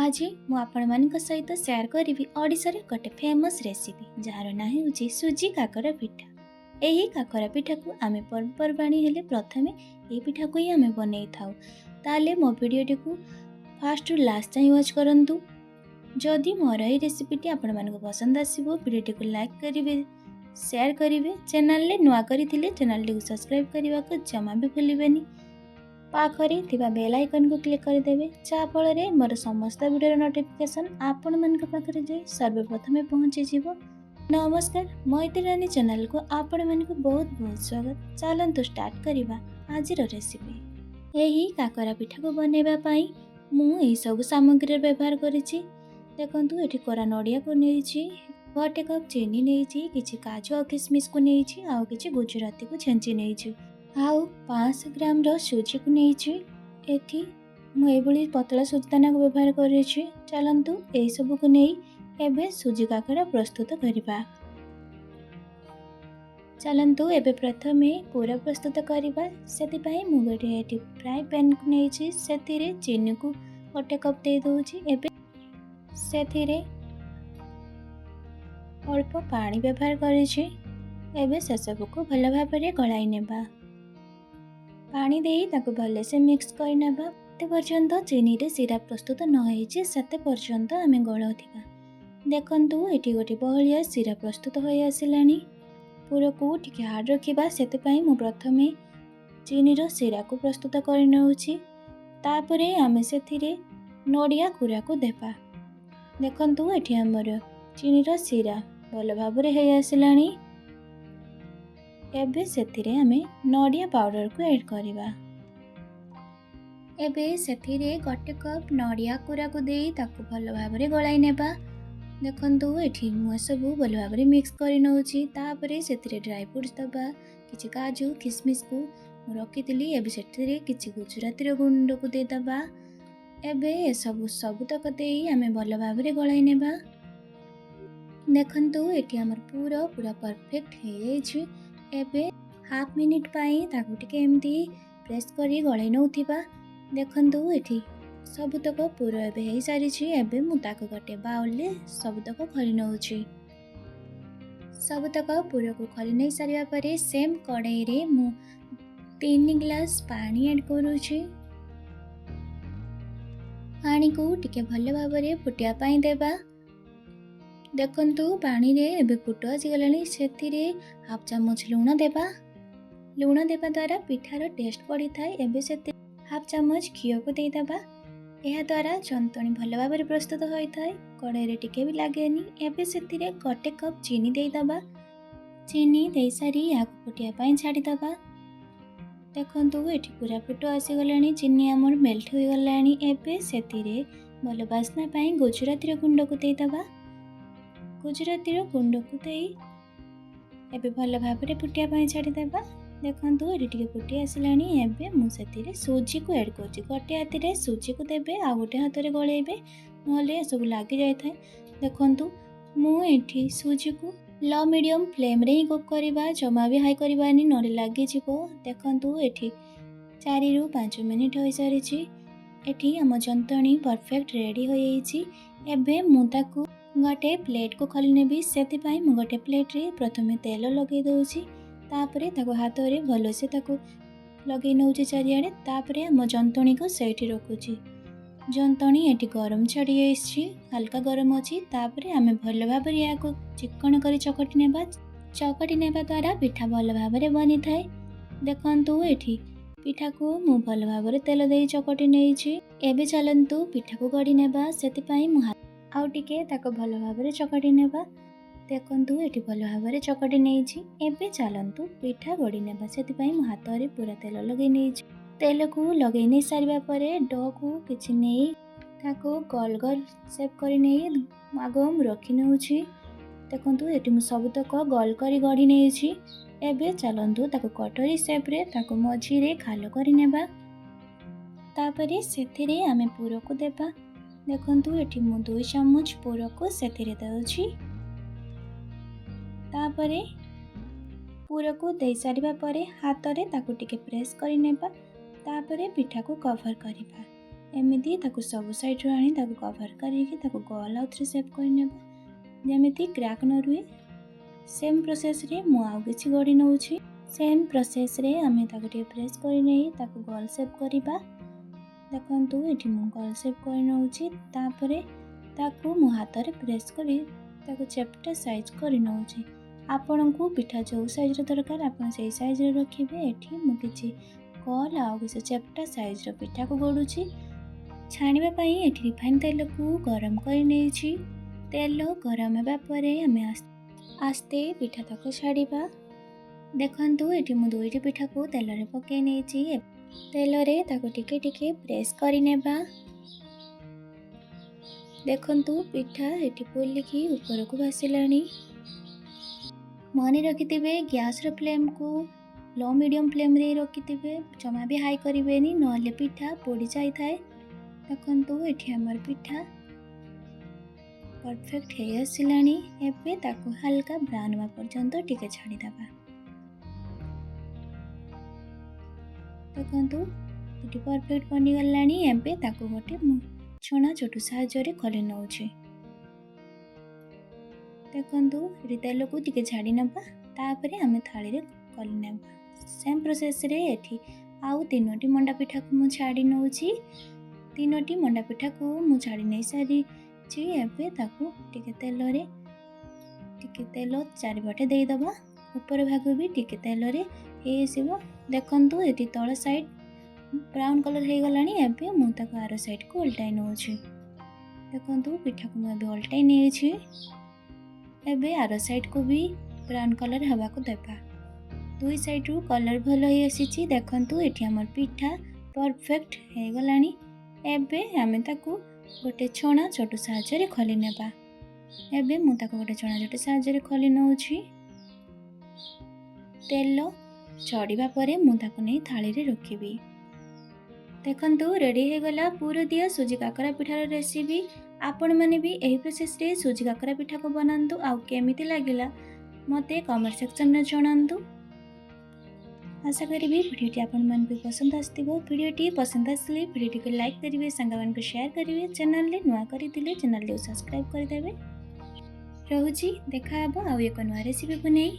आज मु आपण सहित शेयर करी ओडिशा गोटे फेमस रेसिपी जार ना हूँ सुजी काकर पिठा। यही काकर पिठा को आम पर्वपर्वाणी हेले प्रथम ये पिठा को ही आम बनई थाउ। ताले मो वीडियोटी को फास्ट रु लास्ट जाए वाच करंतु। जदि मोर ये रेसिपीटी आपण मानक पसंद आसीबो वीडियोटी को लाइक करिवे, शेयर करिवे, चैनल ले नुआ करिथिले चैनल टी को सब्सक्राइब करबा को जमा भी भूलिबेनी। पाखरे थिबा बेल आइकन को क्लिक कर देबे जा फल रे मोर समस्त वीडियो नोटिफिकेशन आपण मन के पाखरे जाई सर्वप्रथम पहुंची जीवो। नमस्कार, माइत्रीरानी चैनल को आपण मन को बहुत बहुत स्वागत। चलंतु स्टार्ट करिबा आज रो रेसिपी। एही काकरा पिठा को बनेबा पई मु एही सब सामग्री व्यवहार करिछि। देखंतु एठी कोरा नडिया को नेइछि, 1 कप चीनी नेइछि, किछि काजू और किशमिश को नेइछि, आ किछि गुजराती को छेंची नेइछि, आउ 500 ग्राम रो सुजी को नेइछि। एठी मु एबोली पतला सुजी दाना को व्यवहार करिछि। चलंतु एही सब को नेइ एबे सुजी काकरा प्रस्तुत करिबा। चलंतु एबे प्रथमे पूरा प्रस्तुत करिबा। सेति पई मु गोटे एठी फ्राई पैन को नेइछि, सेतिरे चीनी को 1 कप दे दोछि। एबे सेतिरे अल्प पानी व्यवहार करिछि। एबे से सब को भल भाबरे गळाई नेबा। पानी देई ताको भले से मिक्स कर नेबा। ते पर्यंत चीनी रे सिरा प्रस्तुत न होइछि सेते पर्यंत आमे गळौथिबा। देखंतु एठी गोटे बहलिया सिरा प्रस्तुत होय आसिलानी। पूरा को टिके हार्ड रखिबा। सेते पई मु प्रथमे चीनी रो सिरा को प्रस्तुत कर नउछि। तापरे आमे सेथिरे नडिया कुरा को देबा। देखंतु एठी हमर चीनी रो सिरा भल भाबरे होय आसिलानी। एबे सेथिरे आमे नडिया पाउडर को ऐड करिबा। एबे सेथिरे 1 कप नडिया कुरा को देई ताको भल भाबरे गळाई नेबा। देखंतु एठी मु सब भल भाबरे मिक्स करि नउछि। तापरे सेथिरे ड्राई फ्रूट्स दबा, किछि काजू किशमिश को रखितिली। एबे सेथिरे किछि गुजराती रो गुंड को दे दबा। एबे ए सब तक देई आमे भल भाबरे गळाई नेबा। देखंतु एठी हमर पूरा परफेक्ट हे जाइछि। एबे हाफ मिनिट पाई ताकू टिके एमती प्रेस करी गळाई नउथिबा। देखंतु एठी सब तक पूरा एबे हे सारिछि। एबे मु ताको गटे बाउल ले सब तक खली नउछि। सब तक पूरा को खली नै सारिबा परे सेम कढ़ाई रे मु 3 ग्लास पानी ऐड करूछि। पानी को टिके भल भाबरे फुटिया पाई देबा। देखंतु पानी रे एबे फुट आसी गलानी। सेथिरे हाफ चामच लूण देबा। लूण देबा द्वारा पिठार टेस्ट बढ़ी थाए। एबे सेते हाफ चामच घिओ को दे दबा। एहा द्वारा जंतणी भल भाबरे प्रस्तुत होई थाए, कढ़ाई रे टिके भी लागेनी। एबे सेथिरे 1 कप चीनी दे दबा। चीनी दे सारी या फुटिया पाई छाडी दबा। देखंतु एठी पूरा फुट आसी गलानी, चीनी हमर मेल्ट होई गलानी। एबे सेथिरे भल बास्ना पाई गुजराती रो गुंड को दे दबा। गुजराती रो गुंड को देई एबे भल भाबरे फुटिया पाई छाडी देबा। देखंतु एठी टिके फुटी आसिलानी। एबे मु सेतिरे सुजी को ऐड करछि। गोटे हाथ रे सुजी को देबे, आ गोटे हाथ रे गळेबे, नहले सब लागी जाय थाए। देखंतु मु एठी सुजी को लो मीडियम फ्लेम रे ही कुक करबा, जमा भी हाई करबानी नहले लागी जिवो। देखंतु एठी 4 रु 5 मिनिट होई सारिछि। एठी हम जंतणी परफेक्ट रेडी होई आइछि। एबे मु ताकू गोटे प्लेट को खली नेबी। सेति पई मु गोटे प्लेट रे प्रथमे तेल लगे दउछि। तापरे ताको हाथ रे भलो से ताको लगे नउछि चारियाडे। तापरे हम जंतणी को सेठी रखुछि। जंतणी एठी गरम छाडी आइछि, हल्का गरम अछि। तापरे आमे भलो भाबरे याको चिकन करी चकटी नेबा द्वारा पिठा भलो भाबरे बनि थाए। देखंतु एठी पिठा को मु भलो भाबरे तेल देई चकटी नेइछि। एबे चलंतु पिठा को गडी नेबा। सेति पई मु आउ टिके ताको भल भाबरे चकटी नेबा। देखंतु एठी भल भाबरे चकटी नेइछि। एबे चलंतु पिठा गडी नेबा। सेति पई मु हाथ रे पूरा तेल लगे नेइछि। तेल को लगे नै सारिबा परे डो को किछि नेइ ताको गोल गोल शेप करि नेइ आगम रखि नउछि। देखंतु एठी मु सब तक गोल करी गडी नेइछि। एबे चलंतु ताको कटोरी शेप रे ताको मझी रे खालो करि नेबा। तापरे सेथिरे आमे पूरा को देबा। देखंतु एठी मु 2 चम्मच पूरा को सेथिरे दउछि। तापरे पूरा को दे सारिबा परे हाथ रे ताको टिके प्रेस करि नेबा। तापरे पिठा को कवर करिबा। एमती सब साइड आनी कभर करके गोल आउ थे सेप करने जमी क्रैक न रुए। सेम प्रोसेस रे मु आउ किछि गढ़ी नउछि। सेम प्रोसेस रे आमे प्रेस कर नहीं गोल सेप करवा। देखंतु एठी मु गोल सेप कर नउछि तापरे ताकू मु हाथ रे प्रेस करी चेप्टा साइज कर नउछि। आपनको पिठा जो साइज रे दरकार आपन से साइज रे रखिबे। एठी मु किछि गोल आउ किछि चेप्टा साइज रे पिठा को गडुछि। छाणिबा पई एठी रिफाइन तेल को गरम कर नेछि। तेल गरम हेबा परे आमे आस्ते पिठा तक छाड़िबा। देखंतु एठी मु दुईटी पिठा को तेल रे पके नेछि। तेल रे ताको टिके टिके प्रेस करि नेबा। देखंतु पिठा एठी फुलिकी ऊपर को भासिलानी। मन रखिथिबे गैस रो फ्लेम को लो मीडियम फ्लेम रे रखिथिबे। जमा भी हाई करिवेनी नले पिठा पोड़ी जाई थाए। देखंतु एठी हमर पिठा परफेक्ट हे आसिलानी। एबे ताको हल्का ब्राउन होवा पर्यंत टिके छाड़ी दबा। देखंतु एठी परफेक्ट बनी गलानी। एबे ताको गोटे छणा छोटू साहाय्य रे खोली नउछि। देखंतु एठी तेल को टिके छाड़ी नबा। तापरे आमे थाली रे खोली नेबा। सेम प्रोसेस रे एठी आउ तीनोटी मंडा पिठा को मु छाड़ी नउछि। तीनोटी मंडा पिठा को मु छाड़ी नै सारी छि। एबे ताकू टिके तेल चारिपटे देई दबा। ऊपर भाग भी टिके तेल रे हे आसीबो। देखंतु एठी तळ साइड ब्राउन कलर हे गलानी। एबे मु ताको आरो साइड को उल्टाई नउछि। देखंतु पिठा को मु एबे उल्टाई नै छि। एबे आरो साइड को भी ब्राउन कलर हवा को देबा। दुई साइड रू कलर भलो हे आसीछि। देखंतु एठी हमर पिठा परफेक्ट हे गलानी। एबे आमे ताकू गोटे छणा छोटू साहाय्य रे खोली नेबा। एबे मु ताको गोटे छणा छोटू साहाय्य रे खोली नउछि। तेल चढ़ीबा परे मु ताको नै थाली रे रखिबी। देखंतु रेडी हे गला पूरा दिया सुजी काकरा पिठार रेसिपी। आपण माने भी एही प्रोसेस रे सुजी काकरा पिठा को बनांतु। आउ केमिति लागिला मते कमेंट सेक्शन में जणांतु। आशा करी वीडियोटी आपण मन भी पसंद आस्तिबो। वीडियोटी पसंद आसले वीडियोटी को लाइक करिवे, संगा मन को शेयर करिवे। चैनल ले नुआ करितिले चैनल ले सब्सक्राइब कर देबे। रहूची देखा हबो आउ एक नुआ रेसिपी को नै।